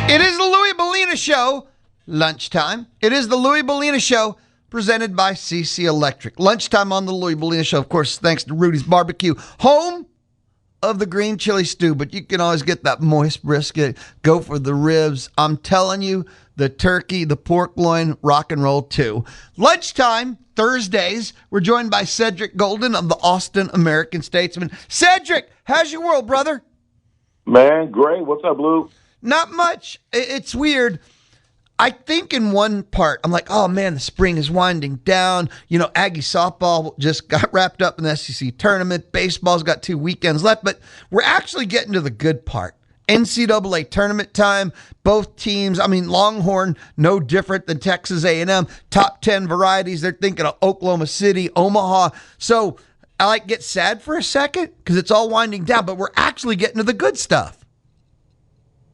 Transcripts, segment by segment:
It is the Louie Bellina Show, lunchtime. It is the Louie Bellina Show, presented by CC Electric. Lunchtime on the Louie Bellina Show, of course, thanks to Rudy's Barbecue, home of the green chili stew, but you can always get that moist brisket. Go for the ribs. I'm telling you, the turkey, the pork loin, rock and roll too. Lunchtime, Thursdays, we're joined by Cedric Golden of the Austin American-Statesman. Cedric, how's your world, brother? Man, great. What's up, Lou? Not much. It's weird. I think in one part, I'm like, oh man, the spring is winding down. You know, Aggie softball just got wrapped up in the SEC tournament. Baseball's got 2 weekends left, but we're actually getting to the good part. NCAA tournament time, both teams. I mean, Longhorn, no different than Texas A&M. Top 10 varieties. They're thinking of Oklahoma City, Omaha. So I get sad for a second because it's all winding down, but we're actually getting to the good stuff.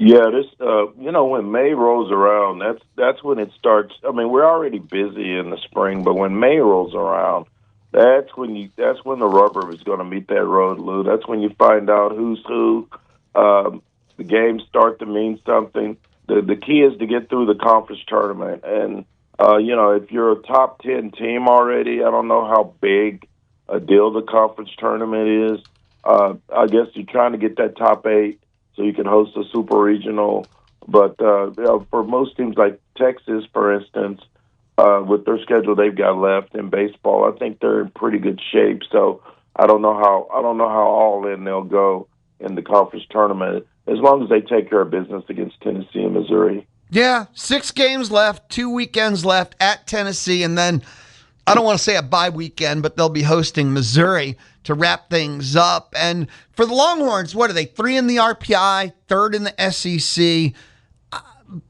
Yeah, this when May rolls around, that's when it starts. I mean, we're already busy in the spring, but when May rolls around, that's when the rubber is going to meet that road, Lou. That's when you find out who's who. The games start to mean something. The key is to get through the conference tournament, and if you're a top 10 team already, I don't know how big a deal the conference tournament is. I guess you're trying to get that top 8. So you can host a super regional. But for most teams like Texas, for instance, with their schedule they've got left in baseball, I think they're in pretty good shape. So I don't know how all in they'll go in the conference tournament as long as they take care of business against Tennessee and Missouri. Yeah, 6 games left, 2 weekends left at Tennessee, and then I don't want to say a bye weekend, but they'll be hosting Missouri to wrap things up. And for the Longhorns, what are they? 3 in the RPI, 3rd in the SEC.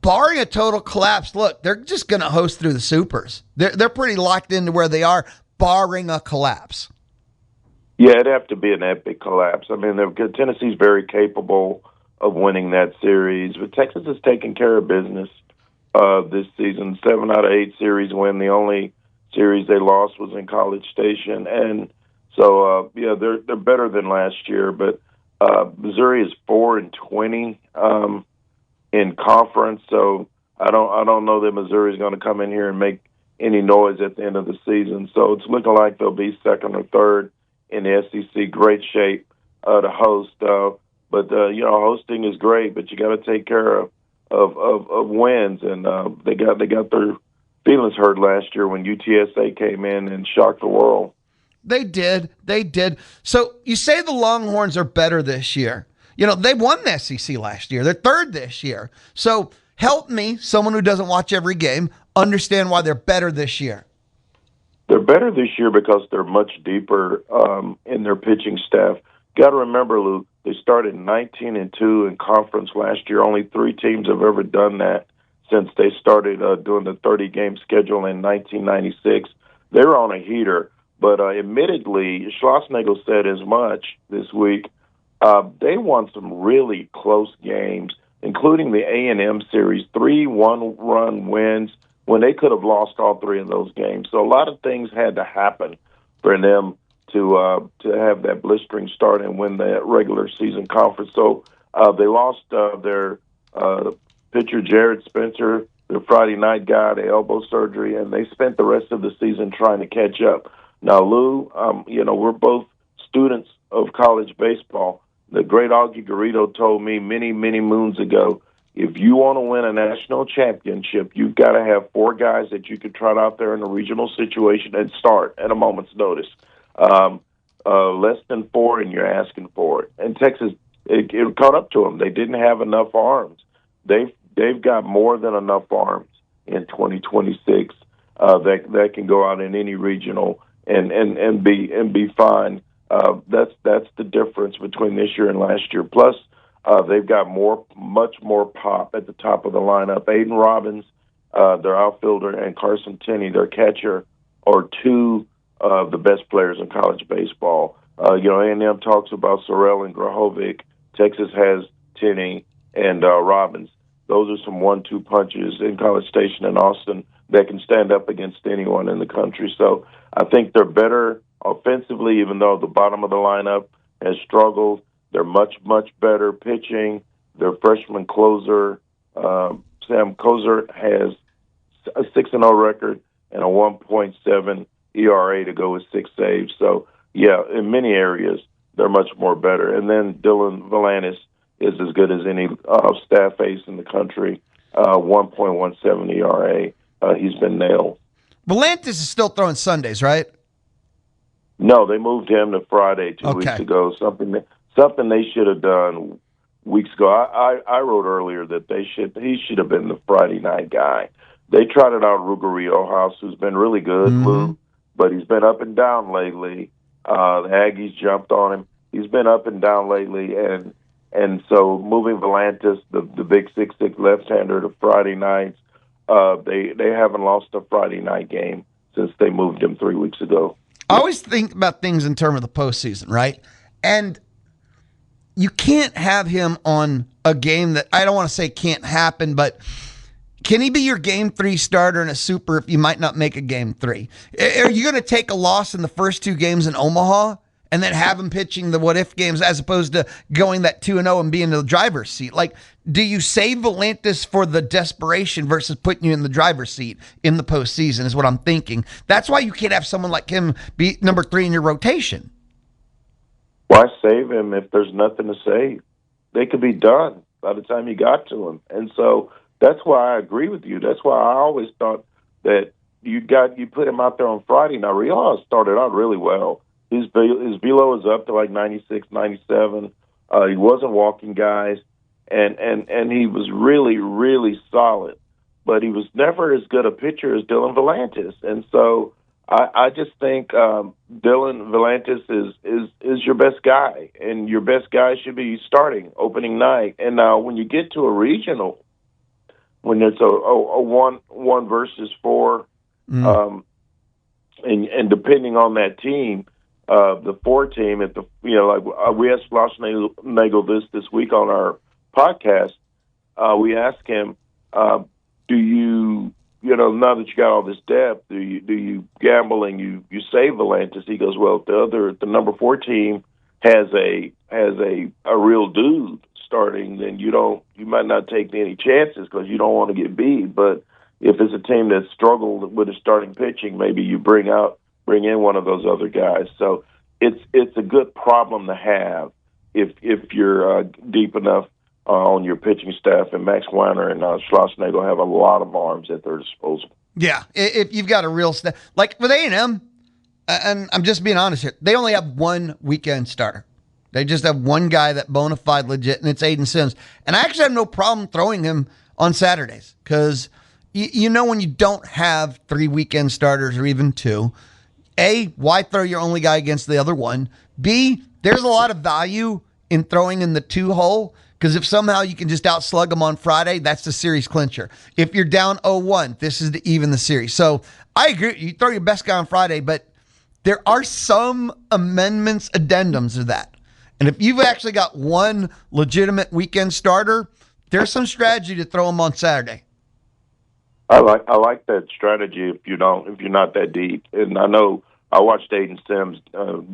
Barring a total collapse, look, they're just going to host through the supers. They're pretty locked into where they are, barring a collapse. Yeah, it'd have to be an epic collapse. I mean, Tennessee's very capable of winning that series, but Texas has taken care of business this season. 7 out of 8 series win. The only series they lost was in College Station, and so they're better than last year. But Missouri is 4-20 in conference, so I don't know that Missouri is going to come in here and make any noise at the end of the season. So it's looking like they'll be 2nd or 3rd in the SEC. Great shape to host, but hosting is great, but you got to take care of wins, and they got their feelings hurt last year when UTSA came in and shocked the world. They did. So you say the Longhorns are better this year. You know, they won the SEC last year. They're 3rd this year. So help me, someone who doesn't watch every game, understand why they're better this year. They're better this year because they're much deeper in their pitching staff. Got to remember, Lou, they started 19-2 in conference last year. Only 3 teams have ever done that since they started doing the 30-game schedule in 1996. They were on a heater, but admittedly, Schlossnagle said as much this week. They won some really close games, including the A&M series, 3 one-run wins when they could have lost all 3 of those games. So a lot of things had to happen for them to have that blistering start and win that regular season conference. So they lost their pitcher Jared Spencer, the Friday night guy, the elbow surgery, and they spent the rest of the season trying to catch up. Now, Lou, we're both students of college baseball. The great Augie Garrido told me many, many moons ago, if you want to win a national championship, you've got to have 4 guys that you can trot out there in a regional situation and start at a moment's notice. Less than 4, and you're asking for it. And Texas, it caught up to them. They didn't have enough arms. They've got more than enough arms in 2026 that can go out in any regional and be fine. That's the difference between this year and last year. Plus, they've got much more pop at the top of the lineup. Aiden Robbins, their outfielder, and Carson Tenney, their catcher, are 2 of the best players in college baseball. A&M talks about Sorrell and Grahovic. Texas has Tenney and Robbins. Those are some 1-2 punches in College Station and Austin that can stand up against anyone in the country. So I think they're better offensively, even though the bottom of the lineup has struggled. They're much, much better pitching. Their freshman closer, Sam Cozart has a 6-0 record and a 1.7 ERA to go with 6 saves. So, yeah, in many areas, they're much more better. And then Dylan Volantis is as good as any staff ace in the country, 1.17 ERA. He's been nailed. Volantis is still throwing Sundays, right? No, they moved him to Friday 2 weeks ago. Something they should have done weeks ago. I wrote earlier that he should have been the Friday night guy. They trotted out Ruger Riojas, who's been really good, Lou, but he's been up and down lately. The Aggies jumped on him. He's been up and down lately, and so moving Volantis, the big 6'6" left-hander, to Friday nights, they haven't lost a Friday night game since they moved him 3 weeks ago. I always think about things in terms of the postseason, right? And you can't have him on a game that I don't want to say can't happen, but can he be your game 3 starter in a super if you might not make a game 3? Are you going to take a loss in the first 2 games in Omaha and then have him pitching the what-if games as opposed to going that 2-0 and being in the driver's seat? Like, do you save Volantis for the desperation versus putting you in the driver's seat in the postseason is what I'm thinking. That's why you can't have someone like him be number 3 in your rotation. Why save him if there's nothing to save? They could be done by the time you got to him. And so that's why I agree with you. That's why I always thought that you put him out there on Friday. Now, Riojas started out really well. His velo is up to like 96, 97. He wasn't walking guys, and he was really, really solid. But he was never as good a pitcher as Dylan Volantis. And so I just think Dylan Volantis is your best guy, and your best guy should be starting opening night. And now when you get to a regional, when it's a 1 versus 4, and depending on that team, the 4 team, we asked Schlossnagle this week on our podcast. We asked him, do you now that you got all this depth, do you gamble and you save Volantis? He goes, well, if the number 4 team has a real dude starting, then you might not take any chances because you don't want to get beat. But if it's a team that struggled with a starting pitching, maybe you bring in one of those other guys. So it's a good problem to have if you're deep enough on your pitching staff, and Max Weiner and Schlossnagle have a lot of arms at their disposal. Yeah, if you've got a real staff. Like with A&M, and I'm just being honest here, they only have 1 weekend starter. They just have 1 guy that bona fide legit, and it's Aiden Sims. And I actually have no problem throwing him on Saturdays because, when you don't have 3 weekend starters or even 2, A, why throw your only guy against the other one? B, there's a lot of value in throwing in the 2 hole because if somehow you can just outslug them on Friday, that's the series clincher. If you're down 0-1, this is to even the series. So I agree. You throw your best guy on Friday, but there are some addendums to that. And if you've actually got 1 legitimate weekend starter, there's some strategy to throw them on Saturday. I like that strategy if you're not that deep. And I know I watched Aiden Sims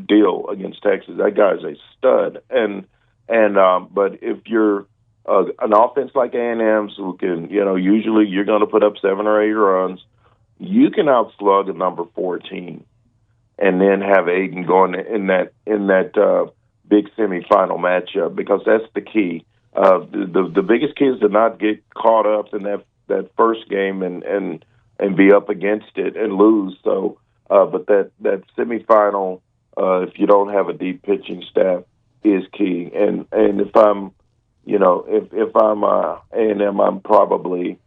deal against Texas. That guy's a stud. But if you're an offense like A&M's who can, usually you're going to put up 7 or 8 runs, you can outslug a number 14 and then have Aiden going in that big semifinal matchup, because that's the key. The biggest key is to not get caught up in that first game and be up against it and lose. So, but that semifinal, if you don't have a deep pitching staff, is key. And if I'm, if I'm A&M, I'm probably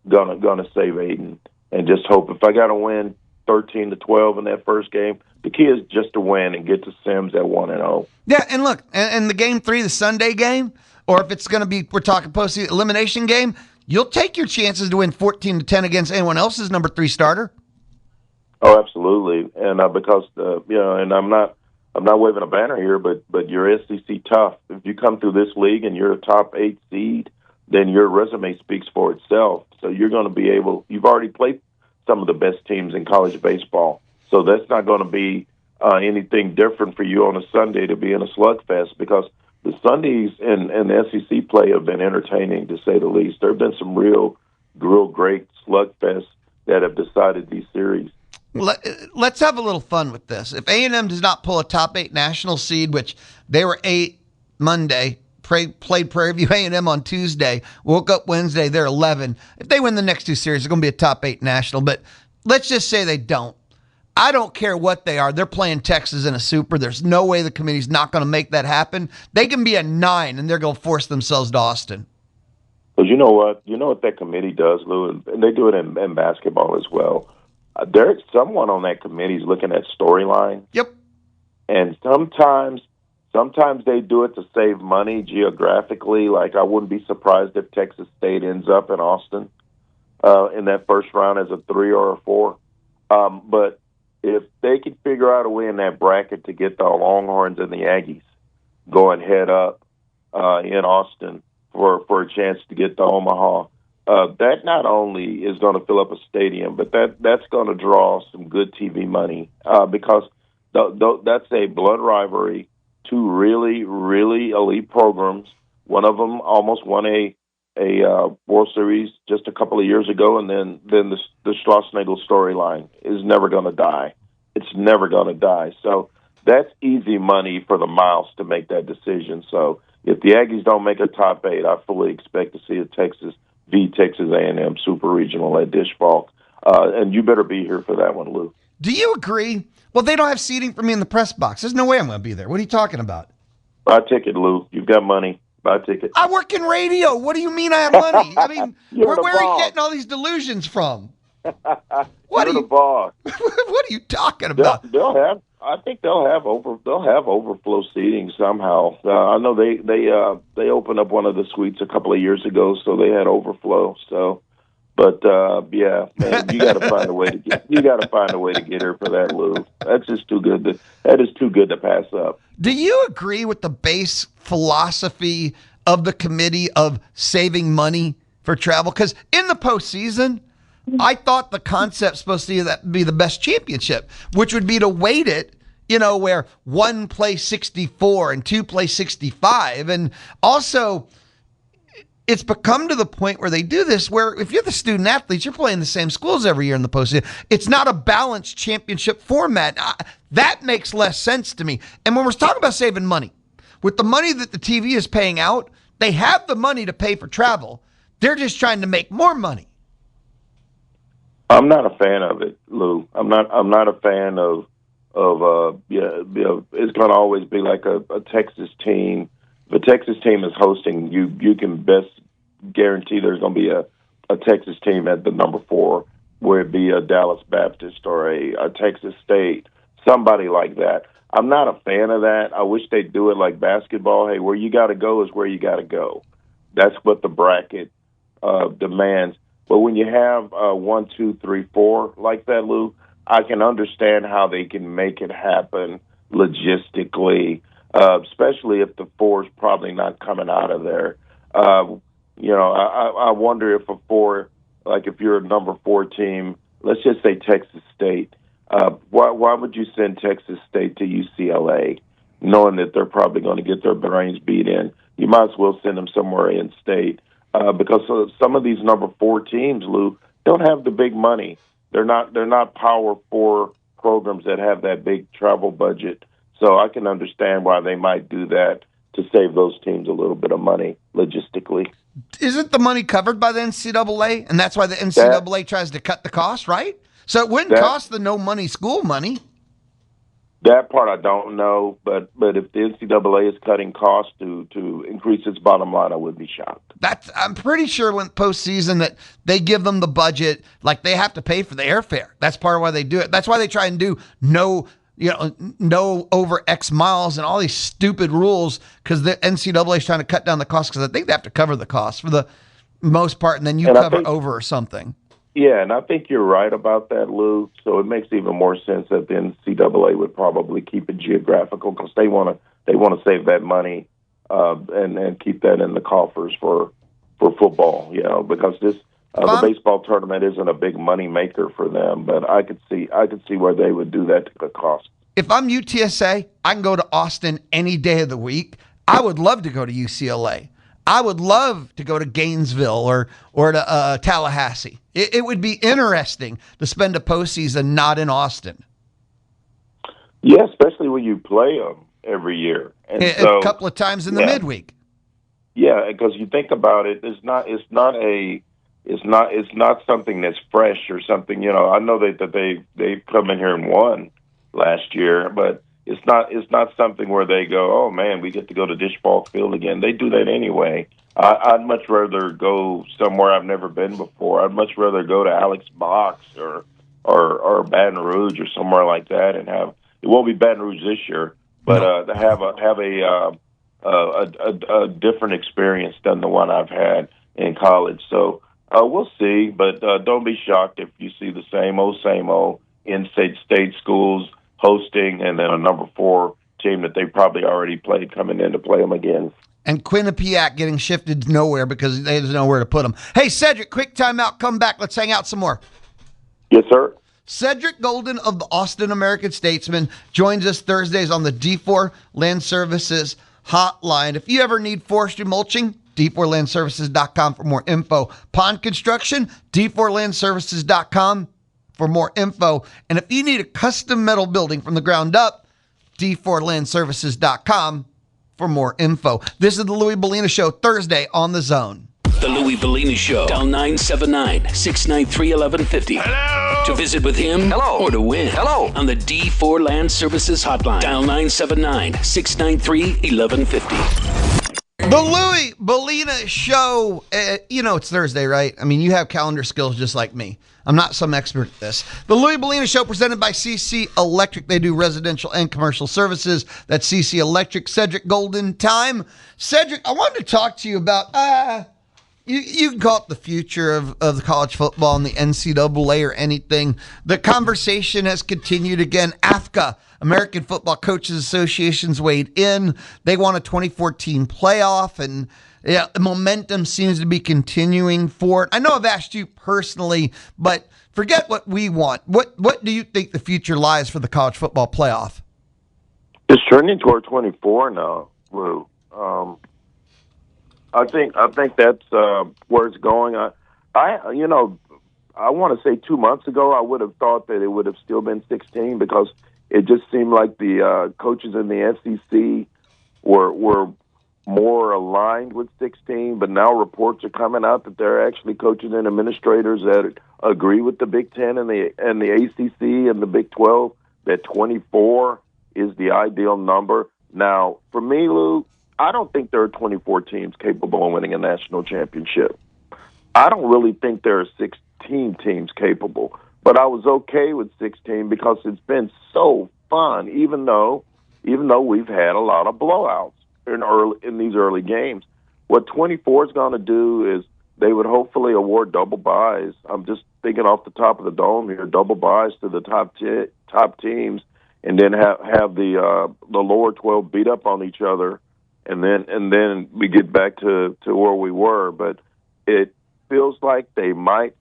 gonna save Aiden and just hope if I got to win 13-12 in that first game. The key is just to win and get to Sims at 1-0. Yeah, and look, and the game 3, the Sunday game, or if it's going to be, we're talking post elimination game, you'll take your chances to win 14-10 against anyone else's number 3 starter. Oh, absolutely, and because and I'm not waving a banner here, but you're SEC tough. If you come through this league and you're a top 8 seed, then your resume speaks for itself. So you're going to be able. You've already played some of the best teams in college baseball. So that's not going to be anything different for you on a Sunday to be in a slugfest, because the Sundays and the SEC play have been entertaining, to say the least. There have been some real great slugfests that have decided these series. Let's have a little fun with this. If A&M does not pull a top 8 national seed, which they were 8 Monday, played Prairie View A&M on Tuesday, woke up Wednesday, they're 11. If they win the next 2 series, they're going to be a top 8 national. But let's just say they don't. I don't care what they are. They're playing Texas in a super. There's no way the committee's not going to make that happen. They can be a 9, and they're going to force themselves to Austin. But you know what? You know what that committee does, Lou? And they do it in basketball as well. There's someone on that committee is looking at storyline. Yep. And sometimes they do it to save money geographically. Like, I wouldn't be surprised if Texas State ends up in Austin in that first round as a 3 or a 4. But if they can figure out a way in that bracket to get the Longhorns and the Aggies going head up in Austin for a chance to get to Omaha, that not only is going to fill up a stadium, but that's going to draw some good TV money because that's a blood rivalry. 2 really, really elite programs. One of them almost won a World Series just a couple of years ago, and then the Schlossnagle storyline is never going to die. It's never going to die. So that's easy money for the Miles to make that decision. So if the Aggies don't make a top 8, I fully expect to see a Texas A&M Super Regional at Disch Falk. And you better be here for that one, Lou. Do you agree? Well, they don't have seating for me in the press box. There's no way I'm going to be there. What are you talking about? Buy a ticket, Lou. You've got money. Buy a ticket. I work in radio. What do you mean I have money? I mean, where are you getting all these delusions from? What are you? What are you talking about? I think they'll have overflow seating somehow. I know they opened up one of the suites a couple of years ago, so they had overflow. So, but yeah, man, you got to find a way to get here for that, Lou. That's just too good. That is too good to pass up. Do you agree with the base philosophy of the committee of saving money for travel? Because in the postseason, I thought the concept's supposed to be the best championship, which would be to weight it, where 1 plays 64 and 2 plays 65. And also, it's become to the point where they do this, where if you're the student athletes, you're playing the same schools every year in the postseason. It's not a balanced championship format. That makes less sense to me. And when we're talking about saving money, with the money that the TV is paying out, they have the money to pay for travel. They're just trying to make more money. I'm not a fan of it, Lou. I'm not a fan of it's going to always be like a Texas team. If a Texas team is hosting, you can best guarantee there's going to be a Texas team at the number 4, where it be a Dallas Baptist or a Texas State, somebody like that. I'm not a fan of that. I wish they'd do it like basketball. Hey, where you got to go is where you got to go. That's what the bracket demands. But when you have 1, 2, 3, 4 like that, Lou, I can understand how they can make it happen logistically, especially if the 4 is probably not coming out of there. I wonder if a 4, like if you're a number 4 team, let's just say Texas State, why would you send Texas State to UCLA, knowing that they're probably going to get their brains beat in? You might as well send them somewhere in state. Because some of these number 4 teams, Lou, don't have the big money. They're not Power 4 programs that have that big travel budget. So I can understand why they might do that to save those teams a little bit of money logistically. Isn't the money covered by the NCAA? And that's why the NCAA tries to cut the cost, right? So it wouldn't cost the no money school money. That part I don't know, but if the NCAA is cutting costs to increase its bottom line, I would be shocked. I'm pretty sure when postseason that they give them the budget, like they have to pay for the airfare. That's part of why they do it. That's why they try and do no over X miles and all these stupid rules, because the NCAA is trying to cut down the cost, because I think they have to cover the cost for the most part, and then you cover over or something. Yeah, and I think you're right about that, Lou. So it makes even more sense that the NCAA would probably keep it geographical, because they want to save that money and keep that in the coffers for football. Because the baseball tournament isn't a big money maker for them. But I could see where they would do that to cut costs. If I'm UTSA, I can go to Austin any day of the week. I would love to go to UCLA. I would love to go to Gainesville or to Tallahassee. It would be interesting to spend a postseason not in Austin. Yeah, especially when you play them every year, and A couple of times in the midweek. Yeah, because you think about it, it's not something that's fresh or something. You know, I know that they come in here and won last year, but it's not something where they go, oh man, we get to go to Dish Ball Field again. They do that anyway. I'd much rather go somewhere I've never been before. I'd much rather go to Alex Box or Baton Rouge or somewhere like that and have. It won't be Baton Rouge this year, but to have a different experience than the one I've had in college. So we'll see, but don't be shocked if you see the same old in-state schools hosting, and then a number 4 team that they probably already played coming in to play them again. And Quinnipiac getting shifted to nowhere because there's nowhere to put them. Hey, Cedric, quick timeout. Come back. Let's hang out some more. Yes, sir. Cedric Golden of the Austin American-Statesman joins us Thursdays on the D4 Land Services hotline. If you ever need forestry mulching, d4landservices.com for more info. Pond construction, d4landservices.com for more info. And if you need a custom metal building from the ground up, d4landservices.com for more info. This is the Louie Bellina Show, Thursday on The Zone. The Louie Bellina Show. Dial 979-693-1150. Hello. To visit with him. Hello. Or to win. Hello. On the D4 Land Services hotline. Dial 979-693-1150. The Louie Bellina Show. It's Thursday, right? I mean, you have calendar skills just like me. I'm not some expert at this. The Louie Bellina Show presented by CC Electric. They do residential and commercial services. That's CC Electric. Cedric Golden time. Cedric, I wanted to talk to you about, you can call it the future of the college football and the NCAA or anything. The conversation has continued again. AFCA, American Football Coaches Association's weighed in. They want a 2014 playoff, and the momentum seems to be continuing for it. I know I've asked you personally, but forget what we want. What do you think the future lies for the college football playoff? It's turning toward 24 now, Lou. I think that's where it's going. I want to say 2 months ago I would have thought that it would have still been 16 because it just seemed like the coaches in the SEC were more aligned with 16. But now reports are coming out that there are actually coaches and administrators that agree with the Big Ten and the ACC and the Big 12 that 24 is the ideal number. Now, for me, Lou, I don't think there are 24 teams capable of winning a national championship. I don't really think there are 16 teams capable, but I was okay with 16 because it's been so fun, even though we've had a lot of blowouts in these early games. What 24 is going to do is they would hopefully award double byes. I'm just thinking off the top of the dome here, double byes to the top teams, and then have the lower 12 beat up on each other. And then we get back to where we were, but it feels like it might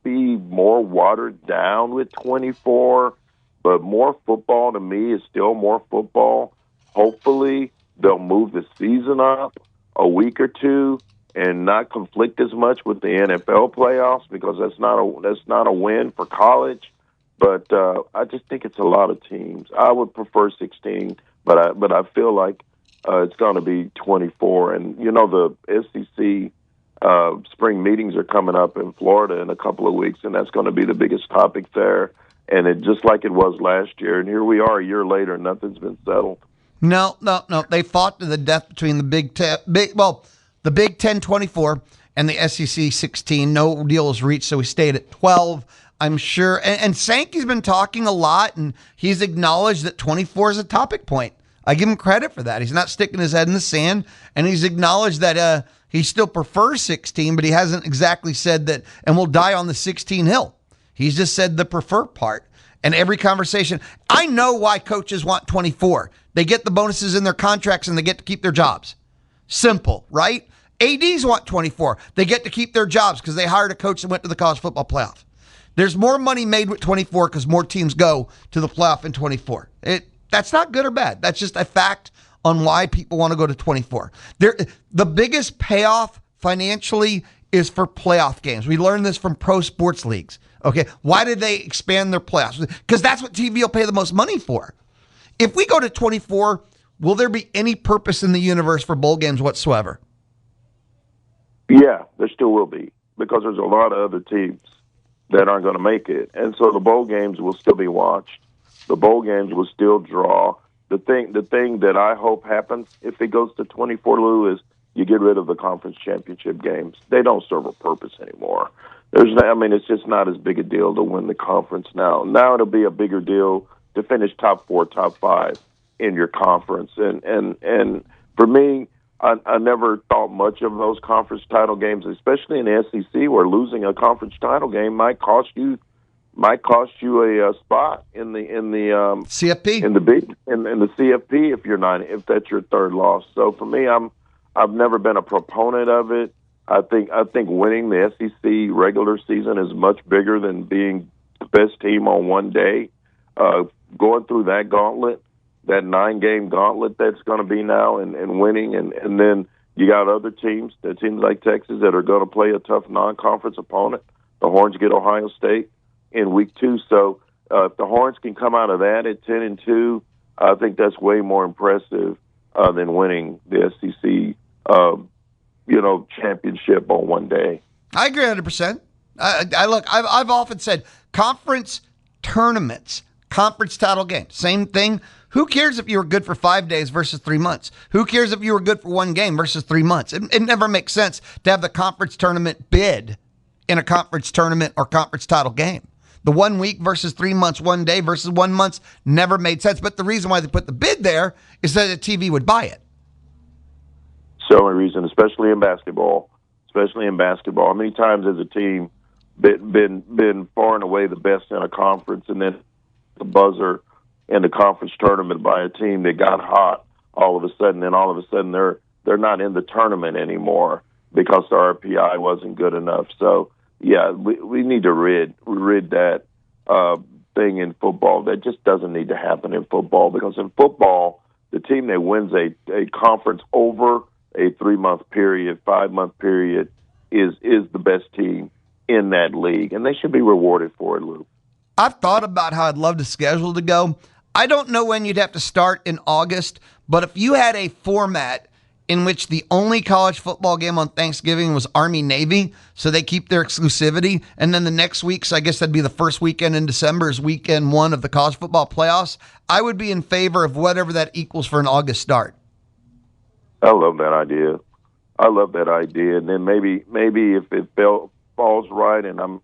be more watered down with 24, but more football to me is still more football. Hopefully they'll move the season up a week or two and not conflict as much with the NFL playoffs because that's not a win for college. But I just think it's a lot of teams. I would prefer 16, but I feel like it's going to be 24. And, the SEC spring meetings are coming up in Florida in a couple of weeks, and that's going to be the biggest topic there. And it just like it was last year. And here we are a year later, and nothing's been settled. No. They fought to the death between the Big 10 24 and the SEC 16. No deal was reached, so we stayed at 12. I'm sure. And Sankey's been talking a lot, and he's acknowledged that 24 is a topic point. I give him credit for that. He's not sticking his head in the sand, and he's acknowledged that he still prefers 16, but he hasn't exactly said that, and we'll die on the 16 hill. He's just said the prefer part. And every conversation, I know why coaches want 24. They get the bonuses in their contracts, and they get to keep their jobs. Simple, right? ADs want 24. They get to keep their jobs because they hired a coach that went to the college football playoff. There's more money made with 24 because more teams go to the playoff in 24. That's not good or bad. That's just a fact on why people want to go to 24. The biggest payoff financially is for playoff games. We learned this from pro sports leagues. Okay, why did they expand their playoffs? Because that's what TV will pay the most money for. If we go to 24, will there be any purpose in the universe for bowl games whatsoever? Yeah, there still will be, because there's a lot of other teams that aren't going to make it. And so the bowl games will still be watched. The bowl games will still draw. The thing that I hope happens if it goes to 24, Lou, is you get rid of the conference championship games. They don't serve a purpose anymore. It's just not as big a deal to win the conference now. Now it'll be a bigger deal to finish top 4, top 5 in your conference. And for me, I never thought much of those conference title games, especially in the SEC, where losing a conference title game might cost you a spot in the CFP, in the CFP if that's your third loss. So for me, I've never been a proponent of it. I think winning the SEC regular season is much bigger than being the best team on one day. Going through that gauntlet, that 9-game gauntlet that's going to be now, and winning, and then you got other teams like Texas that are going to play a tough non-conference opponent. The Horns get Ohio State in week 2. So if the Horns can come out of that at 10-2, I think that's way more impressive than winning the SEC, championship on one day. I agree 100%. I've often said conference tournaments, conference title games, same thing. Who cares if you were good for 5 days versus 3 months? Who cares if you were good for one game versus 3 months? It never makes sense to have the conference tournament bid in a conference tournament or conference title game. The 1 week versus 3 months, 1 day versus 1 month never made sense. But the reason why they put the bid there is that the TV would buy it. So many reasons, especially in basketball. How many times has a team been far and away the best in a conference, and then the buzzer in the conference tournament by a team that got hot all of a sudden they're not in the tournament anymore because the RPI wasn't good enough. So yeah, we need to rid that thing in football. That just doesn't need to happen in football, because in football, the team that wins a conference over a 3-month period, 5-month period is the best team in that league, and they should be rewarded for it, Lou. I've thought about how I'd love the schedule to go. I don't know when you'd have to start in August, but if you had a format in which the only college football game on Thanksgiving was Army-Navy, so they keep their exclusivity, and then the next week, so I guess that'd be the first weekend in December, is weekend 1 of the college football playoffs, I would be in favor of whatever that equals for an August start. I love that idea. And then maybe if it falls right, and I'm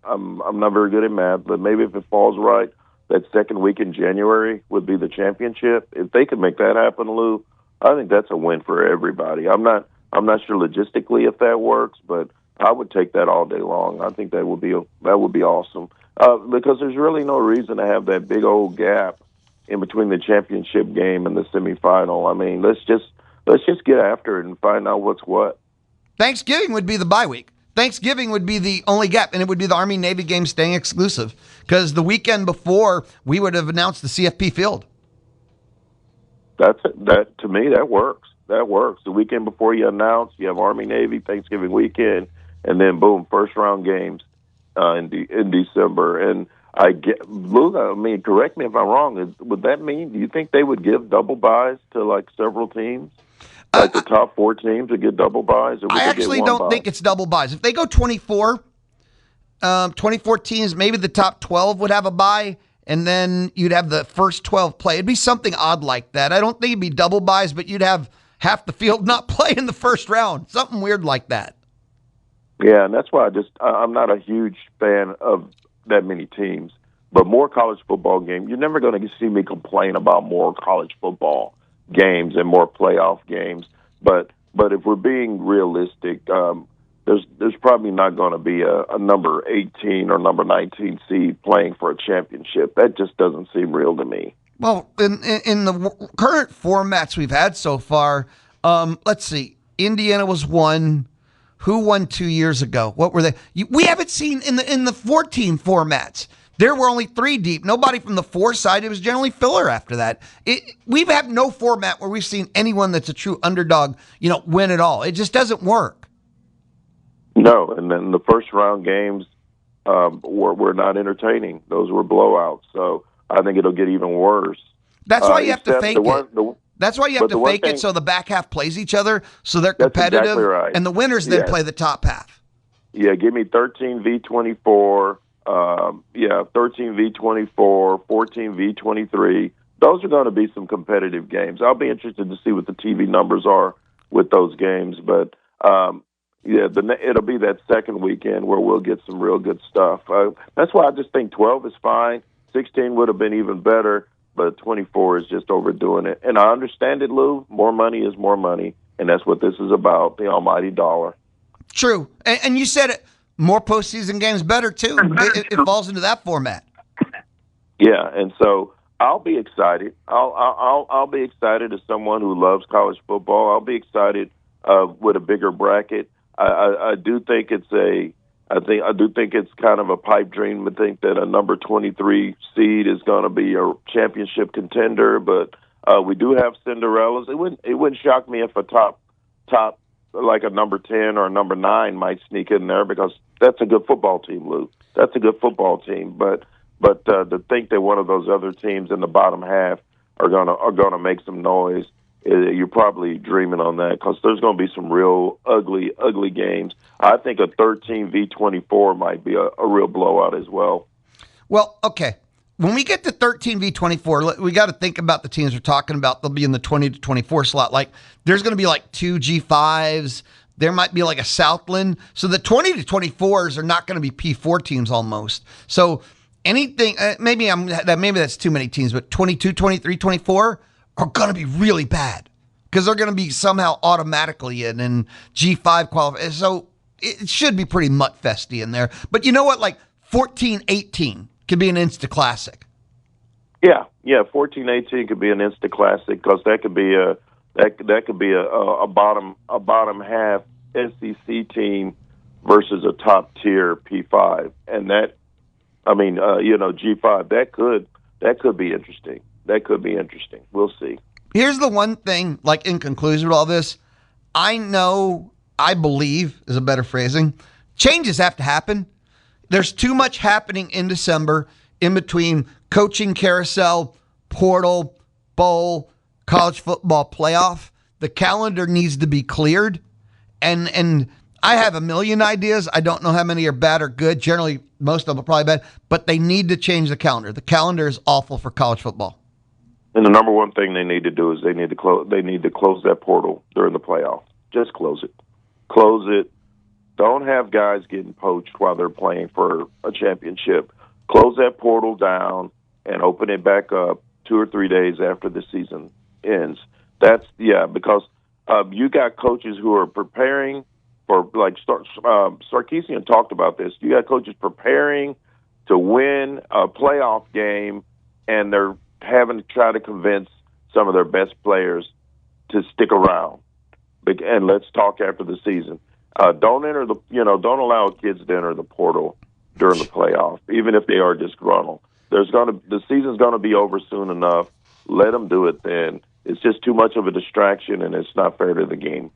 not very good at math, but maybe if it falls right, that second week in January would be the championship. If they could make that happen, Lou, I think that's a win for everybody. I'm not sure logistically if that works, but I would take that all day long. I think that would be awesome, because there's really no reason to have that big old gap in between the championship game and the semifinal. I mean, let's just get after it and find out what's what. Thanksgiving would be the bye week. Thanksgiving would be the only gap, and it would be the Army-Navy game staying exclusive, because the weekend before, we would have announced the CFP field. That to me, that works. The weekend before you announce, you have Army-Navy, Thanksgiving weekend, and then boom, first-round games in December. And Lou, correct me if I'm wrong, would that mean, do you think they would give double buys to like several teams? Like the top 4 teams would get double buys? Or I actually don't think it's double buys. If they go 24 teams, maybe the top 12 would have a bye, and then you'd have the first 12 play. It'd be something odd like that. I don't think it'd be double buys, but you'd have half the field not play in the first round. Something weird like that. Yeah, and that's why I'm not a huge fan of that many teams. But more college football games. You're never going to see me complain about more college football games and more playoff games, but if we're being realistic, there's probably not going to be a number 18 or number 19 seed playing for a championship. That just doesn't seem real to me. Well, in the current formats we've had so far, let's see, Indiana was 1. Who won 2 years ago? What were they? We haven't seen in the 14 formats. There were only 3 deep. Nobody from the 4 side. It was generally filler after that. We've had no format where we've seen anyone that's a true underdog, win it all. It just doesn't work. No, and then the first round games were not entertaining. Those were blowouts. So I think it'll get even worse. That's why you have to fake it. That's why you have to fake it so the back half plays each other, so they're competitive, that's exactly right. And the winners then play the top half. Yeah, give me 13v24. 13v24, 14v23. Those are going to be some competitive games. I'll be interested to see what the TV numbers are with those games. But, it'll be that second weekend where we'll get some real good stuff. That's why I just think 12 is fine. 16 would have been even better, but 24 is just overdoing it. And I understand it, Lou. More money is more money, and that's what this is about, the almighty dollar. True. And you said it. More postseason games better, too. It falls into that format. Yeah, and so I'll be excited. I'll be excited as someone who loves college football. I'll be excited with a bigger bracket. I do think it's kind of a pipe dream to think that a number 23 seed is going to be a championship contender, but we do have Cinderellas. It wouldn't shock me if a top like a number 10 or a number 9 might sneak in there, because that's a good football team, Lou. That's a good football team. But to think that one of those other teams in the bottom half are gonna make some noise, you're probably dreaming on that, because there's going to be some real ugly games. I think a 13v24 might be a real blowout as well. Well, okay. When we get to 13v24, we got to think about the teams we're talking about. They'll be in the 20 to 24 slot. Like, there's going to be like 2 G5s. There might be like a Southland. So the 20 to 24s are not going to be P4 teams almost. So anything, maybe that's too many teams, but 22, 23, 24 are going to be really bad, because they're going to be somehow automatically in and G5 qualify. So it should be pretty mutt-festy in there. But you know what? Like 14, 18 could be an instant classic. Yeah, 14-18 could be an instant classic, because that could be a bottom half SEC team versus a top tier P5, and G5 that could be interesting. That could be interesting. We'll see. Here's the one thing, like in conclusion with all this, I believe is a better phrasing. Changes have to happen. There's too much happening in December in between coaching carousel, portal, bowl, college football playoff. The calendar needs to be cleared. And I have a million ideas. I don't know how many are bad or good. Generally, most of them are probably bad. But they need to change the calendar. The calendar is awful for college football. And the number one thing they need to do is they need to close that portal during the playoff. Just close it. Close it. Don't have guys getting poached while they're playing for a championship. Close that portal down and open it back up 2 or 3 days after the season ends. Because you got coaches who are preparing for, like Sarkisian talked about this. You got coaches preparing to win a playoff game, and they're having to try to convince some of their best players to stick around. And let's talk after the season. Don't allow kids to enter the portal during the playoff, even if they are disgruntled. The season's going to be over soon enough. Let them do it then. It's just too much of a distraction, and it's not fair to the game.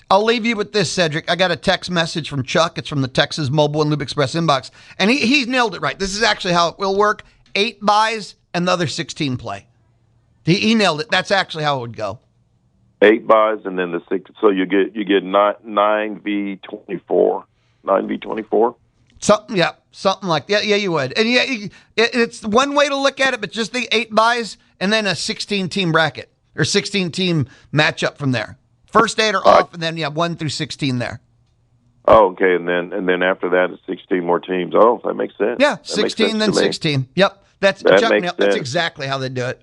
I'll leave you with this, Cedric. I got a text message from Chuck. It's from the Texas Mobile and Lube Express inbox, and he's nailed it right. This is actually how it will work. 8 buys and the other 16 play. He nailed it. That's actually how it would go. 8 buys and then the 6. So you get 9v24. 9v24. Something like that. Yeah, you would. And it's one way to look at it, but just the 8 buys and then a 16-team bracket or 16-team matchup from there. First 8 are off, and then 1 through 16 there. Oh, okay, and then after that, it's 16 more teams. Oh, that makes sense. Yeah, 16 then 16. Yep, that's exactly how they do it.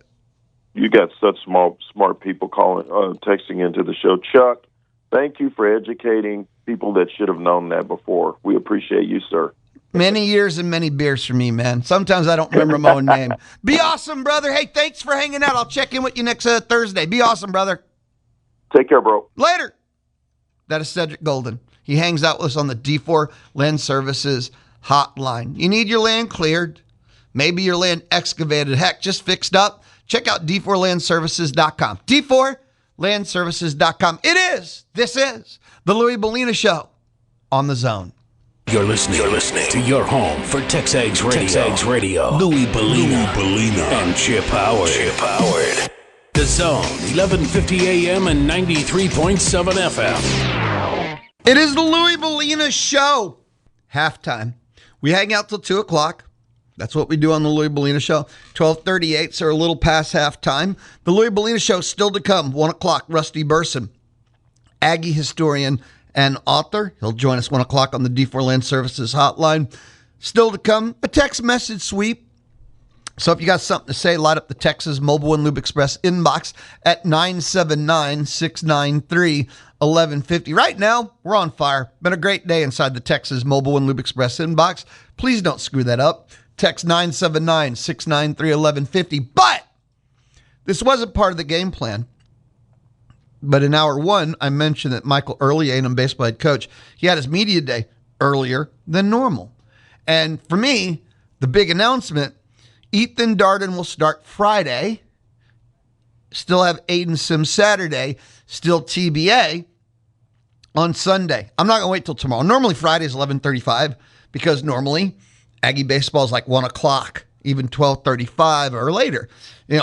You got such smart people texting into the show. Chuck, thank you for educating people that should have known that before. We appreciate you, sir. Many years and many beers for me, man. Sometimes I don't remember my own name. Be awesome, brother. Hey, thanks for hanging out. I'll check in with you next Thursday. Be awesome, brother. Take care, bro. Later. That is Cedric Golden. He hangs out with us on the D4 Land Services hotline. You need your land cleared. Maybe your land excavated, heck, just fixed up. Check out d4landservices.com. d4landservices.com. This is the Louie Bellina Show on the Zone. You're listening to your home for Texags Radio. Louie Bellina. And Chip Howard. The Zone, 1150 AM and 93.7 FM. It is the Louie Bellina Show. Halftime. We hang out till 2 o'clock. That's what we do on the Louie Bellina Show. 12:38, so we're a little past halftime. The Louie Bellina Show still to come. 1 o'clock, Rusty Burson, Aggie historian and author. He'll join us 1 o'clock on the D4 Land Services hotline. Still to come, a text message sweep. So if you got something to say, light up the Texas Mobile and Lube Express inbox at 979-693-1150. Right now, we're on fire. Been a great day inside the Texas Mobile and Lube Express inbox. Please don't screw that up. Text 979-693-1150. But this wasn't part of the game plan. But in hour one, I mentioned that Michael Earley, A&M baseball head coach, he had his media day earlier than normal. And for me, the big announcement, Ethan Darden will start Friday, still have Aiden Sims Saturday, still TBA on Sunday. I'm not going to wait till tomorrow. Normally Friday is 11:35 because normally Aggie baseball is like 1 o'clock, even 12:35 or later,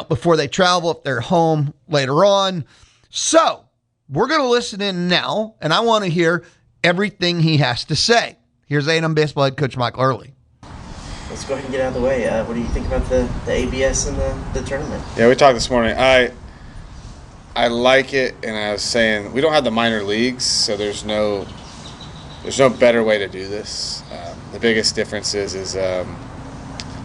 before they travel if they're home later on. So we're going to listen in now, and I want to hear everything he has to say. Here's A&M baseball head coach Michael Earley. Let's go ahead and get out of the way. What do you think about the ABS and the tournament? Yeah, we talked this morning. I like it, and I was saying we don't have the minor leagues, so there's no better way to do this. The biggest difference is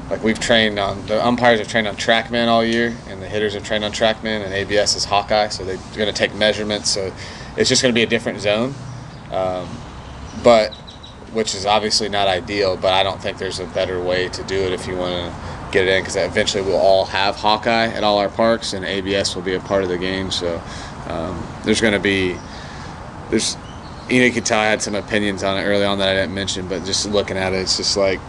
like we've trained on, the umpires have trained on TrackMan all year, and the hitters have trained on TrackMan, and ABS is Hawkeye, so they're going to take measurements. So it's just going to be a different zone, which is obviously not ideal, but I don't think there's a better way to do it if you want to get it in, because eventually we'll all have Hawkeye at all our parks, and ABS will be a part of the game. So you could tell I had some opinions on it early on that I didn't mention, but just looking at it, it's just like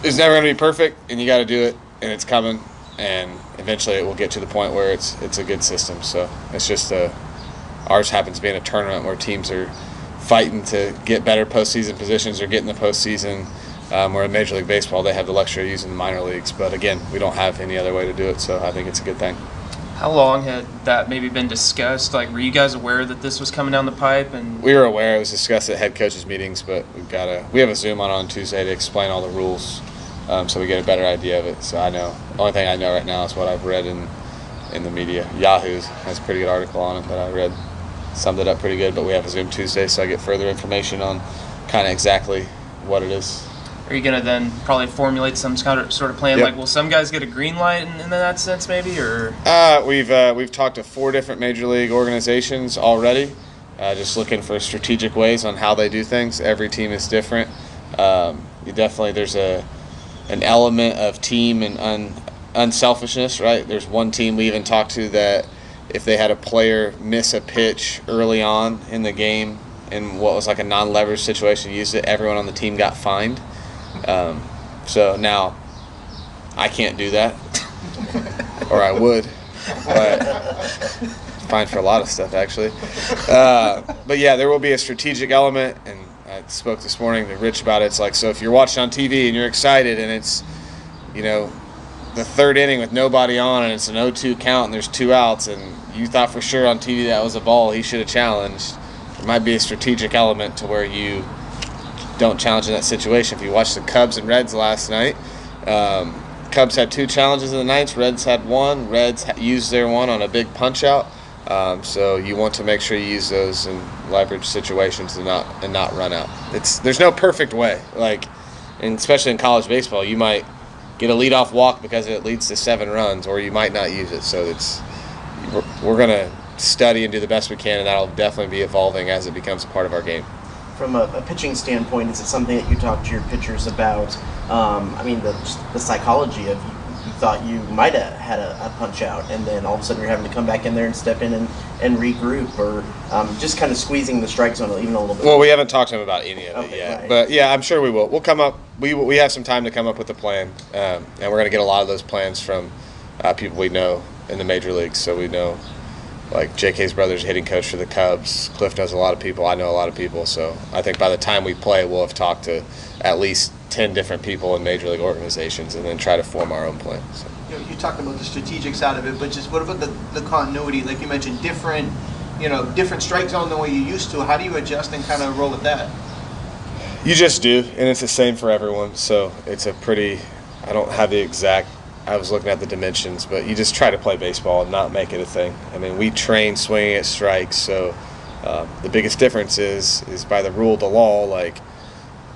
it's never going to be perfect, and you got to do it, and it's coming, and eventually it will get to the point where it's a good system. So it's just ours happens to be in a tournament where teams are fighting to get better postseason positions or get in the postseason. Where in Major League Baseball, they have the luxury of using the minor leagues. But again, we don't have any other way to do it, so I think it's a good thing. How long had that maybe been discussed? Like, were you guys aware that this was coming down the pipe? And we were aware. It was discussed at head coaches meetings, but we have a Zoom on Tuesday to explain all the rules, so we get a better idea of it. So I know. The only thing I know right now is what I've read in the media. Yahoo has a pretty good article on it that I read. Summed it up pretty good, but we have a Zoom Tuesday, so I get further information on kind of exactly what it is. Are you going to then probably formulate some sort of plan? Yep. Like, will some guys get a green light in that sense, maybe? Or we've talked to 4 different major league organizations already, just looking for strategic ways on how they do things. Every team is different. There's an element of team and unselfishness, right? There's one team we even talked to that if they had a player miss a pitch early on in the game in what was like a non-leverage situation, used it, everyone on the team got fined. So now I can't do that, or I would, but fine for a lot of stuff actually. But yeah, there will be a strategic element, and I spoke this morning to Rich about it. It's like, so if you're watching on TV and you're excited and it's, the third inning with nobody on and it's an 0-2 count and there's 2 outs and you thought for sure on TV that was a ball he should have challenged, there might be a strategic element to where you don't challenge in that situation. If you watch the Cubs and Reds last night, Cubs had 2 challenges in the ninth, Reds had 1. Reds used their 1 on a big punch out. So you want to make sure you use those in leverage situations and not run out. There's no perfect way. And especially in college baseball, you might get a leadoff walk because it leads to 7 runs, or you might not use it. So we're going to study and do the best we can, and that'll definitely be evolving as it becomes a part of our game. From a pitching standpoint, is it something that you talk to your pitchers about? The psychology of you thought you might have had a punch out, and then all of a sudden you're having to come back in there and step in and regroup, or just kind of squeezing the strike zone even a little bit. Well, we haven't talked to him about any of it yet. Right. But yeah, I'm sure we will. We'll come up we have some time to come up with a plan, and we're going to get a lot of those plans from people we know in the major leagues. So we know, like JK's brother's hitting coach for the Cubs. Cliff knows a lot of people. I know a lot of people. So I think by the time we play, we'll have talked to at least 10 different people in major league organizations, and then try to form our own plan. So. You talked about the strategic side of it, but just what about the continuity? Like you mentioned, different strike zone than what you used to. How do you adjust and kind of roll with that? You just do, and it's the same for everyone. So it's a pretty, I don't have the exact, I was looking at the dimensions, but you just try to play baseball and not make it a thing. I mean, we train swinging at strikes, so the biggest difference is by the rule of the law, like,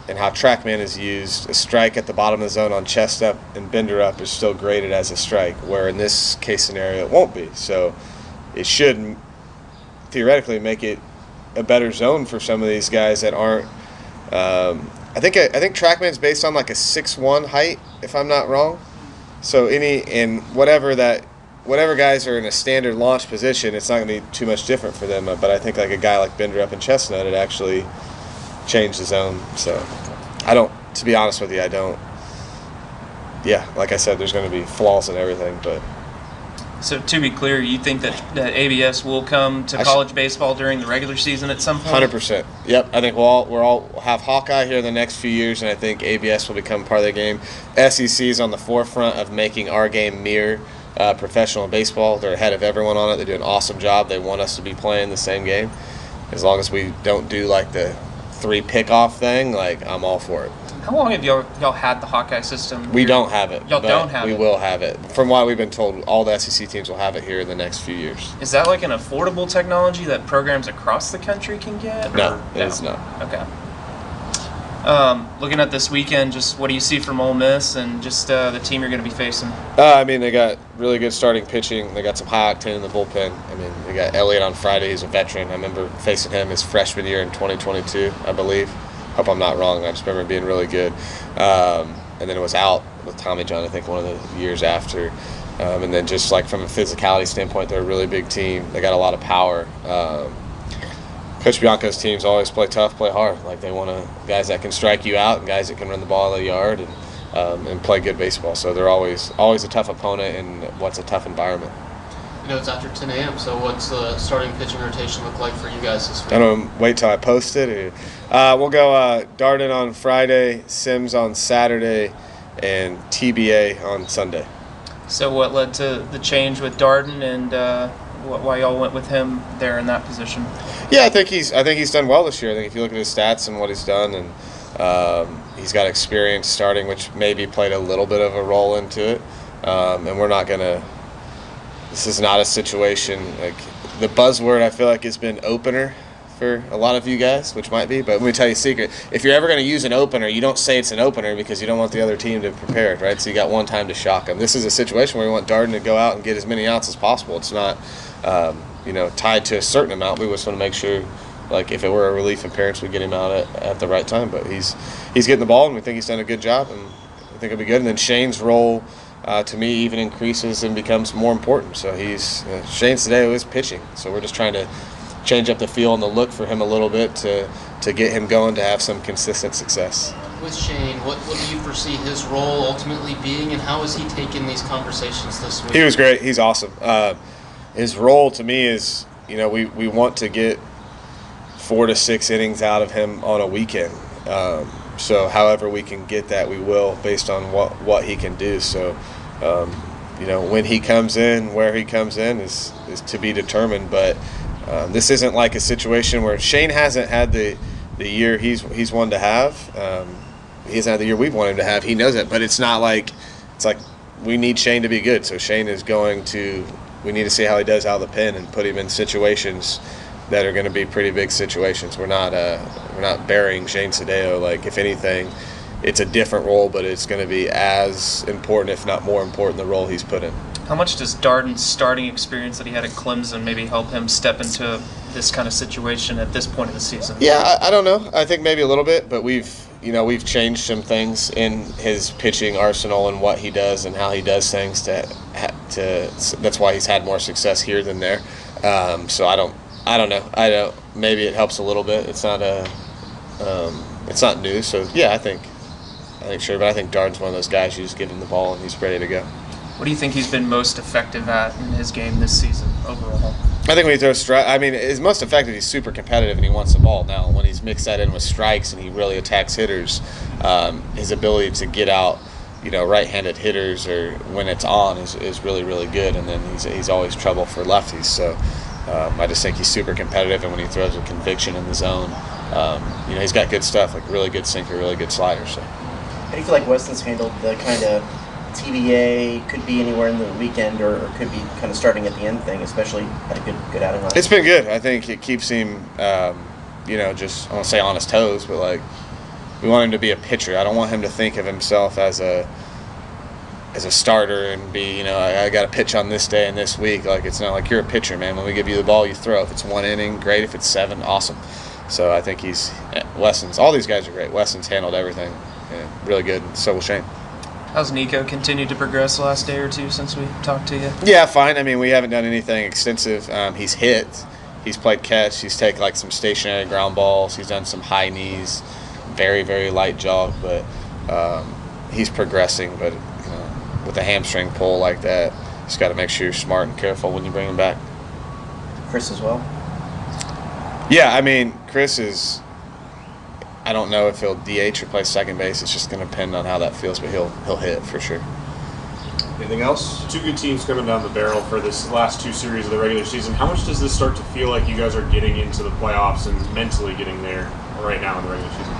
and how TrackMan is used, a strike at the bottom of the zone on chest up and bender up is still graded as a strike, where in this case scenario it won't be. So it should theoretically make it a better zone for some of these guys that aren't. I think TrackMan's based on like a 6'1" height, if I'm not wrong. So whatever guys are in a standard launch position, it's not going to be too much different for them. But I think like a guy like Bender up in Chestnut, it actually changed the zone. So to be honest with you, I don't. Yeah, like I said, there's going to be flaws in everything, but. So to be clear, you think that ABS will come to college baseball during the regular season at some point? 100%. Yep. I think we'll have Hawkeye here in the next few years, and I think ABS will become part of the game. SEC is on the forefront of making our game mirror professional baseball. They're ahead of everyone on it. They do an awesome job. They want us to be playing the same game. As long as we don't do like the 3 pickoff thing, like I'm all for it. How long have y'all had the Hawkeye system? We don't have it. Y'all don't have it? We will have it. From what we've been told, all the SEC teams will have it here in the next few years. Is that like an affordable technology that programs across the country can get? No, it is not. Okay. Looking at this weekend, just what do you see from Ole Miss and just the team you're going to be facing? I mean, they got really good starting pitching. They got some high octane in the bullpen. I mean, they got Elliott on Friday. He's a veteran. I remember facing him his freshman year in 2022, I believe. Hope I'm not wrong. I just remember being really good. And then it was out with Tommy John, I think, one of the years after. And then just like from a physicality standpoint, they're a really big team. They got a lot of power. Coach Bianco's teams always play tough, play hard. Like they want guys that can strike you out and guys that can run the ball out of the yard and play good baseball. So they're always a tough opponent in what's a tough environment. You know, it's after 10 a.m., so what's the starting pitching rotation look like for you guys this week? I don't wait till I post it. We'll go Darden on Friday, Sims on Saturday, and TBA on Sunday. So what led to the change with Darden and why y'all went with him there in that position? Yeah, I think he's done well this year. I think if you look at his stats and what he's done, and he's got experience starting, which maybe played a little bit of a role into it. And we're not gonna. This is not a situation like the buzzword. I feel like has been opener for a lot of you guys, which might be. But let me tell you a secret: if you're ever going to use an opener, you don't say it's an opener because you don't want the other team to prepare it, right? So you got one time to shock them. This is a situation where we want Darden to go out and get as many outs as possible. It's not, tied to a certain amount. We just want to make sure, like, if it were a relief appearance, we get him out at the right time. But he's getting the ball, and we think he's done a good job, and I think it'll be good. And then Shane's role. To me, even increases and becomes more important. So Shane Sadeo is pitching. So we're just trying to change up the feel and the look for him a little bit to get him going to have some consistent success. With Shane, what do you foresee his role ultimately being, and how has he taken these conversations this week? He was great. He's awesome. His role to me is, we want to get 4 to 6 innings out of him on a weekend. So however we can get that, we will, based on what he can do. So, when he comes in, where he comes in is to be determined. But this isn't like a situation where Shane hasn't had the year he's wanted to have. He hasn't had the year we've wanted him to have. He knows it, but it's not like it's like we need Shane to be good. So Shane is we need to see how he does out of the pen and put him in situations that are going to be pretty big situations. We're not burying Shane Sadeo. Like, if anything, it's a different role, but it's going to be as important, if not more important, the role he's put in. How much does Darden's starting experience that he had at Clemson maybe help him step into this kind of situation at this point of the season? Yeah, I don't know. I think maybe a little bit, but we've changed some things in his pitching arsenal and what he does and how he does things that's why he's had more success here than there. So I don't know. Maybe it helps a little bit. It's not it's not new. So yeah, I think. sure. But I think Darden's one of those guys you just give him the ball and he's ready to go. What do you think he's been most effective at in his game this season overall? I think when he throws strike, his most effective, he's super competitive and he wants the ball. Now, when he's mixed that in with strikes and he really attacks hitters, his ability to get out, right-handed hitters or when it's on is really, really good. And then he's always trouble for lefties. So I just think he's super competitive, and when he throws with conviction in the zone, he's got good stuff, like really good sinker, really good slider. So, how do you feel like Weston's handled the kind of TBA, could be anywhere in the weekend or could be kind of starting at the end thing, especially had a good outing last It's been good. I think it keeps him, just, I won't say on his toes, but like we want him to be a pitcher. I don't want him to think of himself as a starter and be, I got to pitch on this day and this week. Like, it's not like you're a pitcher, man. When we give you the ball, you throw. If it's one inning, great. If it's 7, awesome. So I think Weston's, all these guys are great. Weston's handled everything really good, and so will Shane. How's Nico continued to progress the last day or two since we talked to you? Yeah, fine. We haven't done anything extensive. He's hit. He's played catch. He's taken like some stationary ground balls. He's done some high knees, very, very light jog, but he's progressing. But with a hamstring pull like that, you just got to make sure you're smart and careful when you bring him back. Chris as well? Yeah, Chris is, I don't know if he'll DH or play second base. It's just going to depend on how that feels, but he'll hit for sure. Anything else? Two good teams coming down the barrel for this last 2 series of the regular season. How much does this start to feel like you guys are getting into the playoffs and mentally getting there right now in the regular season?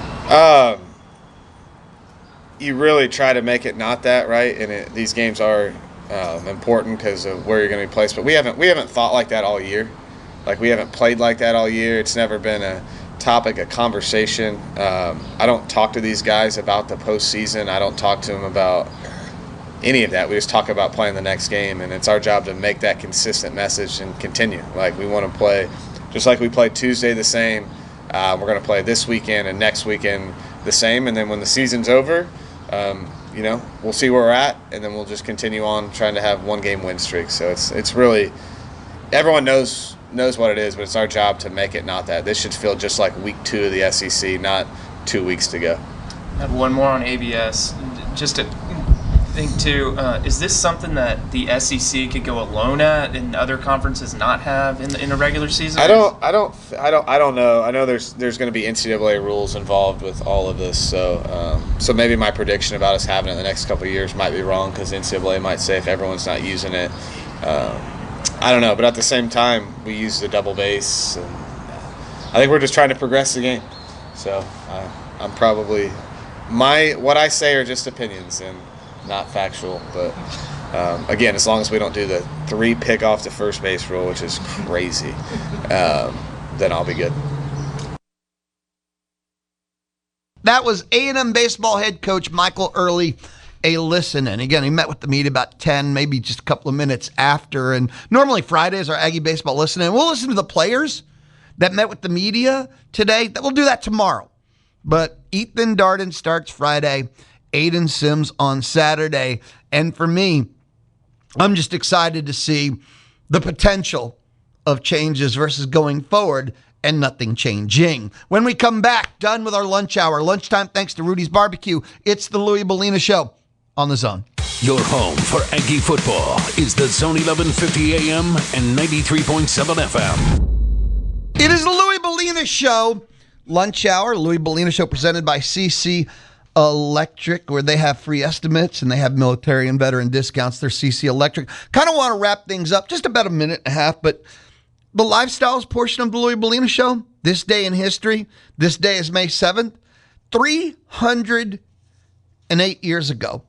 You really try to make it not that, right? And these games are important because of where you're going to be placed. But we haven't thought like that all year. Like, we haven't played like that all year. It's never been a topic of conversation. I don't talk to these guys about the postseason. I don't talk to them about any of that. We just talk about playing the next game, and it's our job to make that consistent message and continue. Like, we want to play just like we played Tuesday the same. We're going to play this weekend and next weekend the same, and then when the season's over, we'll see where we're at, and then we'll just continue on trying to have 1-game win streak. So it's really, everyone knows what it is, but it's our job to make it not that. This should feel just like week 2 of the SEC, not 2 weeks to go. I have one more on ABS. Just to think too, is this something that the SEC could go alone at and other conferences not have in a regular season? I don't know. I know there's going to be NCAA rules involved with all of this, so maybe my prediction about us having it in the next couple of years might be wrong, because NCAA might say if everyone's not using it. I don't know, but at the same time, we use the double base, and I think we're just trying to progress the game. So I'm probably what I say are just opinions and not factual. But again, as long as we don't do the 3 pick off the first base rule, which is crazy, then I'll be good. That was A&M baseball head coach Michael Earley. A listen. And again, he met with the media about 10, maybe just a couple of minutes after. And normally Fridays are Aggie baseball listen. And we'll listen to the players that met with the media today. We'll do that tomorrow. But Ethan Darden starts Friday, Aiden Sims on Saturday. And for me, I'm just excited to see the potential of changes versus going forward and nothing changing. When we come back, done with our lunch hour. Lunchtime, thanks to Rudy's Barbecue. It's the Louie Bellina Show on The Zone. Your home for Aggie football is The Zone 1150 AM and 93.7 FM. It is the Louie Bellina Show. Lunch hour, Louie Bellina Show presented by CC Electric, where they have free estimates and they have military and veteran discounts. They're CC Electric. Kind of want to wrap things up, just about a minute and a half, but the lifestyles portion of the Louie Bellina Show, this day in history, this day is May 7th, 308 years ago,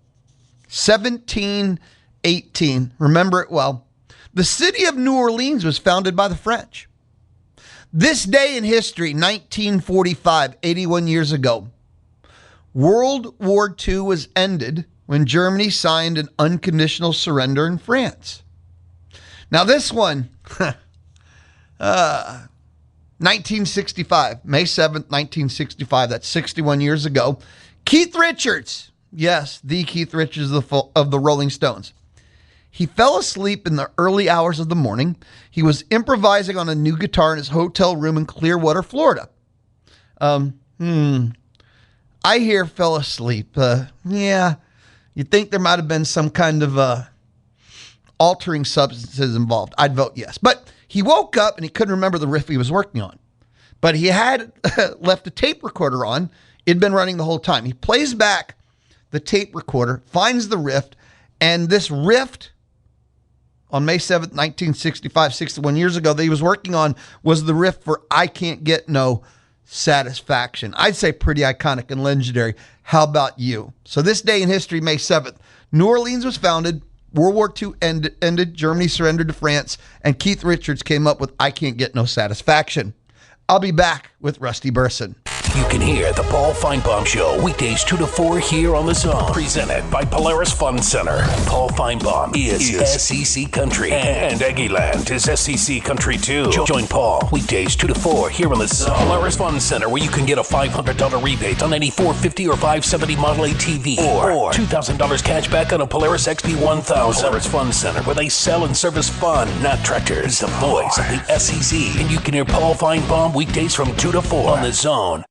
1718, remember it well, the city of New Orleans was founded by the French. This day in history, 1945, 81 years ago, World War II was ended when Germany signed an unconditional surrender in France. Now this one, 1965, May 7th, 1965, that's 61 years ago, Keith Richards, yes, the Keith Richards of the Rolling Stones. He fell asleep in the early hours of the morning. He was improvising on a new guitar in his hotel room in Clearwater, Florida. I hear fell asleep. Yeah, you'd think there might have been some kind of altering substances involved. I'd vote yes. But he woke up and he couldn't remember the riff he was working on. But he had left a tape recorder on. It'd been running the whole time. He plays back the tape recorder, finds the riff, and this riff on May 7th, 1965, 61 years ago, that he was working on was the riff for I Can't Get No Satisfaction. I'd say pretty iconic and legendary. How about you? So this day in history, May 7th, New Orleans was founded, World War II ended, Germany surrendered to France, and Keith Richards came up with I Can't Get No Satisfaction. I'll be back with Rusty Burson. You can hear the Paul Feinbaum Show weekdays 2 to 4 here on The Zone. Presented by Polaris Fund Center. Paul Feinbaum is SEC Country. And Aggieland is SEC Country too. Join Paul weekdays 2 to 4 here on The Zone. Polaris Fund Center, where you can get a $500 rebate on any 450 or 570 Model A TV. Or $2,000 cash back on a Polaris XP1000. Polaris Fund Center, where they sell and service fun, not tractors. The voice of the SEC. And you can hear Paul Feinbaum weekdays from 2 to 4 on The Zone.